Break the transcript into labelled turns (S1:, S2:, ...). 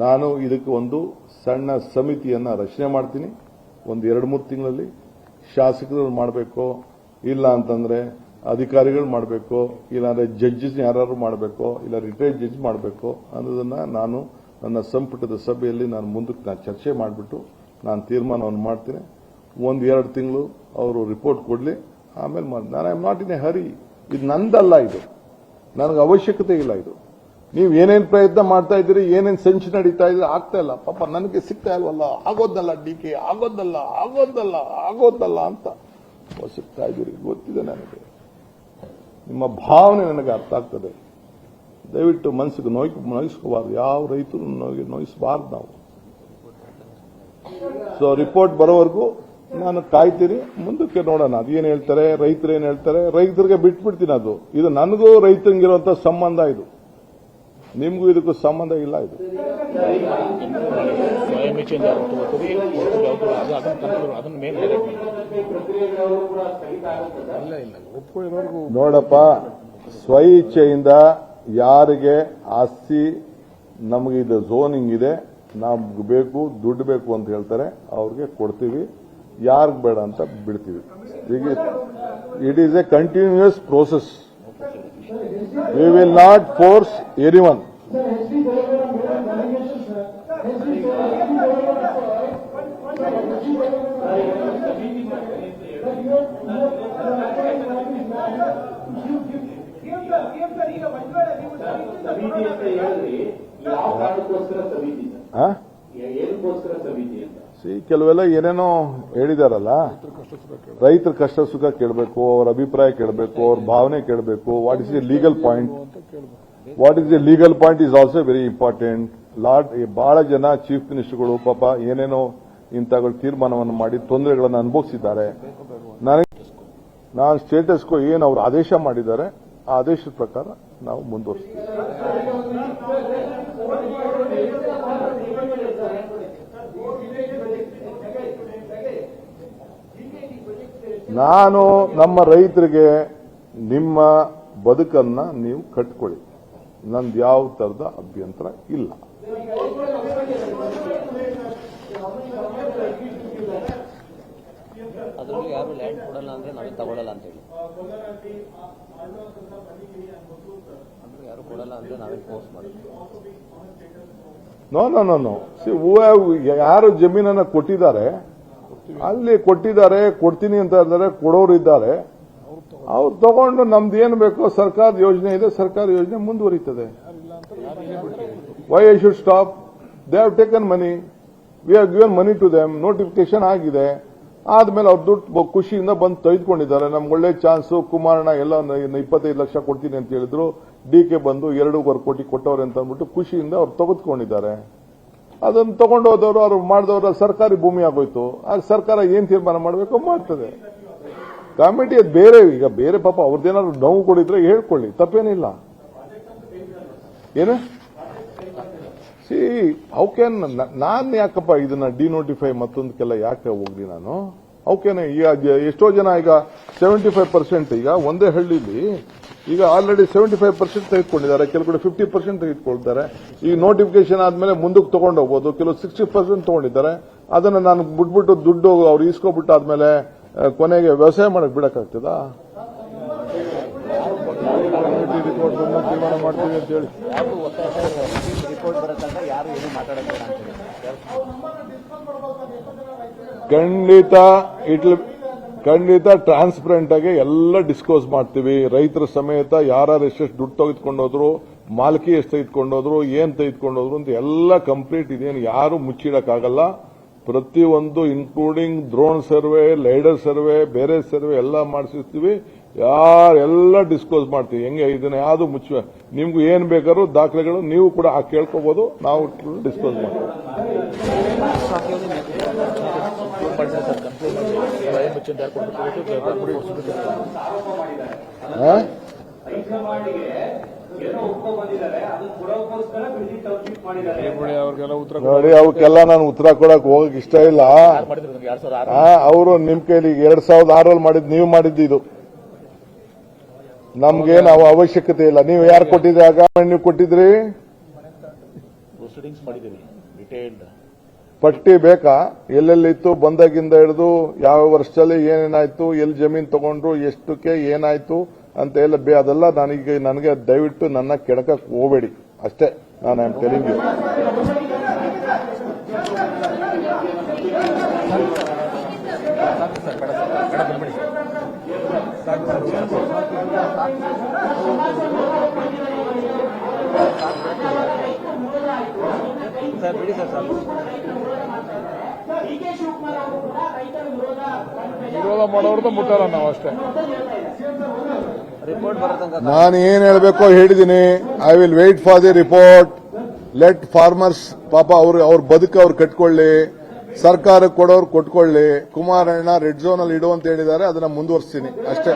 S1: ನಾನು ಇದಕ್ಕೆ ಒಂದು ಸಣ್ಣ ಸಮಿತಿಯನ್ನು ರಚನೆ ಮಾಡ್ತೀನಿ. ಒಂದು 2-3 ತಿಂಗಳಲ್ಲಿ ಶಾಸಕರು ಮಾಡಬೇಕು, ಇಲ್ಲ ಅಂತಂದ್ರೆ ಅಧಿಕಾರಿಗಳು ಮಾಡಬೇಕು, ಇಲ್ಲಾಂದ್ರೆ ಜಡ್ಜಸ್ ಯಾರು ಮಾಡಬೇಕು, ಇಲ್ಲ ರಿಟೈರ್ಡ್ ಜಡ್ಜ್ ಮಾಡಬೇಕು ಅನ್ನೋದನ್ನ ನಾನು ನನ್ನ ಸಂಪುಟದ ಸಭೆಯಲ್ಲಿ ನಾನು ಮುಂದಕ್ಕೆ ಚರ್ಚೆ ಮಾಡಿಬಿಟ್ಟು ನಾನು ತೀರ್ಮಾನವನ್ನು ಮಾಡ್ತೀನಿ. 1-2 ತಿಂಗಳು ಅವರು ರಿಪೋರ್ಟ್ ಕೊಡಲಿ, ಆಮೇಲೆ ನಾನು I am not in a hurry. ಇದು ನಂದಲ್ಲ, ಇದು ನನಗೆ ಅವಶ್ಯಕತೆ ಇಲ್ಲ. ಇದು ನೀವು ಏನೇನು ಪ್ರಯತ್ನ ಮಾಡ್ತಾ ಇದ್ದೀರಿ, ಏನೇನು ಸಂಚು ನಡೀತಾ ಇದ್ರೆ ಆಗ್ತಾ ಇಲ್ಲ. ಪಾಪ ನನಗೆ ಸಿಗ್ತಾ ಇಲ್ವಲ್ಲ, ಆಗೋದಲ್ಲ ಡಿಕೆ, ಆಗೋದಲ್ಲ ಅಂತ ಸಿಗ್ತಾ ಇದ್ದೀರಿ. ಗೊತ್ತಿದೆ ನನಗೆ, ನಿಮ್ಮ ಭಾವನೆ ನನಗೆ ಅರ್ಥ ಆಗ್ತದೆ. ದಯವಿಟ್ಟು ಮನಸ್ಸಿಗೆ ನೋಯಿಸ್ಕೋಬಾರ್ದು, ಯಾವ ರೈತರು ನೋಯಿಸಬಾರ್ದು ನಾವು. ಸೊ ರಿಪೋರ್ಟ್ ಬರೋವರೆಗೂ ನಾನು ಕಾಯ್ತೀನಿ, ಮುಂದಕ್ಕೆ ನೋಡೋಣ ಅದೇನು ಹೇಳ್ತಾರೆ, ರೈತರು ಏನು ಹೇಳ್ತಾರೆ. ರೈತರಿಗೆ ಬಿಟ್ಬಿಡ್ತೀನಿ. ಇದು ನನಗೂ ರೈತಂಗಿರುವಂತ ಸಂಬಂಧ, ಇದು ನಿಮಗೂ ಇದಕ್ಕೂ ಸಂಬಂಧ ಇಲ್ಲ. ಇದು ನೋಡಪ್ಪ, ಸ್ವ ಇಚ್ಛೆಯಿಂದ ಯಾರಿಗೆ ಆಸ್ತಿ ನಮಗೆ ಇದು ಝೋನಿಂಗ್ ಇದೆ, ನಮ್ಗೆ ಬೇಕು, ದುಡ್ಡು ಬೇಕು ಅಂತ ಹೇಳ್ತಾರೆ, ಅವ್ರಿಗೆ ಕೊಡ್ತೀವಿ. ಯಾರಿಗೆ ಬೇಡ ಅಂತ ಬಿಡ್ತೀವಿ. ಈಗ it is A continuous process. We will not force anyone. ಕೆಲವೆಲ್ಲ ಏನೇನೋ ಹೇಳಿದಾರಲ್ಲ, ರೈತರ ಕಷ್ಟ ಸುಖ ಕೇಳಬೇಕು, ಅವರ ಅಭಿಪ್ರಾಯ ಕೇಳಬೇಕು, ಅವ್ರ ಭಾವನೆ ಕೇಳಬೇಕು. What is A legal point is also very important. ಬಹಳ ಜನ ಚೀಫ್ ಮಿನಿಸ್ಟರ್ಗಳು ಪಾಪ ಏನೇನೋ ಇಂಥಗಳು ತೀರ್ಮಾನವನ್ನು ಮಾಡಿ ತೊಂದರೆಗಳನ್ನು ಅನುಭವಿಸಿದ್ದಾರೆ. ನಾನು ಸ್ಟೇಟಸ್ ಕೋ ಏನು ಅವರು ಆದೇಶ ಮಾಡಿದ್ದಾರೆ, ಆ ಆದೇಶದ ಪ್ರಕಾರ ನಾವು ಮುಂದುವರಿಸ್ತೀವಿ. ನಾನು ನಮ್ಮ ರೈತರಿಗೆ ನಿಮ್ಮ ಬದುಕನ್ನ ನೀವು ಕಟ್ಕೊಳ್ಳಿ, ನಂದು ಯಾವ ತರದ ಅಭ್ಯಂತರ ಇಲ್ಲ.
S2: ಅದರಲ್ಲಿ ಯಾರು ಲ್ಯಾಂಡ್ ಕೊಡಲ್ಲ ಅಂದ್ರೆ ನಾವು ತಗೊಳ್ಳಲ್ಲ ಅಂತ ಹೇಳಿ, ಯಾರು ಕೊಡಲ್ಲ ಅಂದ್ರೆ ನಾವೇ ಫೋರ್ಸ್ ಮಾಡ್ತೀವಿ.
S1: ನೋ ಯಾರು ಜಮೀನನ್ನ ಕೊಟ್ಟಿದ್ದಾರೆ, ಅಲ್ಲಿ ಕೊಡ್ತೀನಿ ಅಂತ ಇದ್ದಾರೆ, ಕೊಡೋರು ಇದ್ದಾರೆ, ಅವ್ರು ತಗೊಂಡು ನಮ್ದು ಏನು ಬೇಕೋ ಸರ್ಕಾರದ ಯೋಜನೆ ಇದೆ, ಸರ್ಕಾರ ಯೋಜನೆ ಮುಂದುವರಿತದೆ. Why I should stop? They have taken money, we have given money to them, notification ಆಗಿದೆ. ಆದ್ಮೇಲೆ ಅವ್ರು ದುಡ್ಡು ಖುಷಿಯಿಂದ ಬಂದು ತೆಗೆದುಕೊಂಡಿದ್ದಾರೆ. ನಮ್ಗೆ ಒಳ್ಳೆ ಚಾನ್ಸು, ಕುಮಾರಣ್ಣ ಎಲ್ಲ 25 ಲಕ್ಷ ಕೊಡ್ತೀನಿ ಅಂತ ಹೇಳಿದ್ರು, ಡಿಕೆ ಬಂದು 2.25 ಕೋಟಿ ಕೊಟ್ಟವ್ರೆ ಅಂತ ಅಂದ್ಬಿಟ್ಟು ಖುಷಿಯಿಂದ ಅವ್ರು ತೆಗೆದುಕೊಂಡಿದ್ದಾರೆ. ಅದನ್ನು ತಗೊಂಡು ಹೋದವರು, ಅವ್ರು ಮಾಡಿದವರು ಸರ್ಕಾರಿ ಭೂಮಿ ಆಗೋಯ್ತು. ಆಗ ಸರ್ಕಾರ ಏನ್ ತೀರ್ಮಾನ ಮಾಡಬೇಕು ಮಾಡ್ತದೆ. ಕಮಿಟಿ ಅದು ಬೇರೆ. ಈಗ ಬೇರೆ ಪಾಪ ಅವ್ರದ್ದೇನಾದ್ರು ನೋವು ಕೊಡಿದ್ರೆ ಹೇಳ್ಕೊಳ್ಳಿ, ತಪ್ಪೇನಿಲ್ಲ. ಏನು ಅವಕೇನ್ ನಾನ್ ಯಾಕಪ್ಪ ಇದನ್ನ ಡಿನೋಟಿಫೈ ಮತ್ತೊಂದಕ್ಕೆಲ್ಲ ಯಾಕೆ ಹೋಗ್ಲಿ ನಾನು? ಅವಕೇನೆ ಈಗ ಎಷ್ಟೋ ಜನ ಈಗ 75% ಈಗ ಒಂದೇ ಹಳ್ಳಿಲಿ ಈಗ ಆಲ್ರೆಡಿ 75% ತೆಗೆದುಕೊಂಡಿದ್ದಾರೆ, ಕೆಲವು ಕಡೆ 50% ತೆಗೆದುಕೊಳ್ತಾರೆ. ಈಗ ನೋಟಿಫಿಕೇಶನ್ ಆದ್ಮೇಲೆ ಮುಂದಕ್ಕೆ ತಗೊಂಡು ಹೋಗ್ಬೋದು. ಕೆಲವು 60% ತಗೊಂಡಿದ್ದಾರೆ. ಅದನ್ನ ನಾನು ಬಿಟ್ಬಿಟ್ಟು ದುಡ್ಡು ಅವ್ರು ಈಸ್ಕೊಬಿಟ್ಟು ಆದ್ಮೇಲೆ ಕೊನೆಗೆ ವ್ಯವಸಾಯ ಮಾಡಕ್ ಬಿಡಕ್ಕಾಗ್ತದಾ? ತೀರ್ಮಾನ ಮಾಡ್ತೀವಿ ಅಂತ ಹೇಳಿ ಖಂಡಿತ ಟ್ರಾನ್ಸ್ಪರೆಂಟ್ ಆಗಿ ಎಲ್ಲ ಡಿಸ್ಕಸ್ ಮಾಡ್ತೀವಿ. ರೈತರ ಸಮೇತ ಯಾರು ಎಷ್ಟೆಷ್ಟು ದುಡ್ಡು ತೆಗೆದುಕೊಂಡೋದ್ರು, ಮಾಲ್ಕಿ ಎಷ್ಟು ತೆಗೆದುಕೊಂಡೋದ್ರು, ಏನ್ ತೆಗೆದುಕೊಂಡೋದ್ರು ಅಂತ ಎಲ್ಲ ಕಂಪ್ಲೀಟ್ ಇದೇನು ಯಾರು ಮುಚ್ಚಿಡಕ್ಕಾಗಲ್ಲ. ಪ್ರತಿಯೊಂದು including drone survey, lidar survey, ಬೇರೆ ಸರ್ವೆ ಎಲ್ಲ ಮಾಡಿಸಿರ್ತೀವಿ. ಯಾರೆಲ್ಲ ಡಿಸ್ಕಸ್ ಮಾಡ್ತೀವಿ. ಹೆಂಗೆ ಇದನ್ನ ಯಾವುದು ಮುಚ್ಚ, ನಿಮ್ಗೂ ಏನ್ ಬೇಕಾದ್ರೂ ದಾಖಲೆಗಳು ನೀವು ಕೂಡ ಕೇಳ್ಕೋಬಹುದು, ನಾವು ಡಿಸ್ಕಸ್ ಮಾಡ್ತೀವಿ. ನೋಡಿ, ಅವಕ್ಕೆಲ್ಲ ನಾನು ಉತ್ತರ ಕೊಡಕ್ ಹೋಗಕ್ ಇಷ್ಟ ಇಲ್ಲ. ಅವರು ನಿಮ್ ಕೈಲಿ 2006 ಮಾಡಿದ್, ನೀವು ಮಾಡಿದ್ದು ಇದು. ನಮ್ಗೆ ನಾವು ಅವಶ್ಯಕತೆ ಇಲ್ಲ. ನೀವು ಯಾರು ಕೊಟ್ಟಿದ್ರಿ? ಆಗ ನೀವು ಕೊಟ್ಟಿದ್ರಿ,
S3: ಪ್ರೊಸೀಡಿಂಗ್ಸ್ ಮಾಡಿದ್ದೀವಿ ಡಿಟೇಲ್ಡ್.
S1: ಪಟ್ಟಿ ಬೇಕಾ? ಎಲ್ಲೆಲ್ಲಿತ್ತು ಬಂದಾಗಿಂದ ಹಿಡಿದು ಯಾವ ವರ್ಷದಲ್ಲಿ ಏನೇನಾಯ್ತು, ಎಲ್ಲಿ ಜಮೀನು ತಗೊಂಡ್ರು, ಎಷ್ಟಕ್ಕೆ ಏನಾಯ್ತು ಅಂತ ಎಲ್ಲ ಅದೆಲ್ಲ ನನಗೆ ದಯವಿಟ್ಟು ನನ್ನ ಕೆಡಕಕ್ಕೆ ಹೋಗಬೇಡಿ ಅಷ್ಟೇ. ನಾನು I am telling you.
S2: Sir ಬಿಡಿ ಸರ್ ಸಾಕು.
S4: ವಿರೋಧ ಮಾಡೋರ್ದು ಮುಟ್ಟಾರ ನಾವು ಅಷ್ಟೇ.
S2: ರಿಪೋರ್ಟ್ ಬರೋ ತನಕ
S1: ನಾನು ಏನ್ ಹೇಳಬೇಕೋ ಹೇಳಿದ್ದೀನಿ. I will wait for the report. Let farmers ಪಾಪ ಅವ್ರ ಬದುಕು ಅವ್ರು ಕಟ್ಕೊಳ್ಳಿ, ಸರ್ಕಾರಕ್ಕೆ ಕೊಡೋರು ಕೊಟ್ಕೊಳ್ಳಿ. ಕುಮಾರಣ್ಣ ರೆಡ್ ಝೋನ್ ಅಲ್ಲಿ ಇಡು ಅಂತ ಹೇಳಿದ್ದಾರೆ, ಅದನ್ನ ಮುಂದುವರಿಸ್ತೀನಿ ಅಷ್ಟೇ.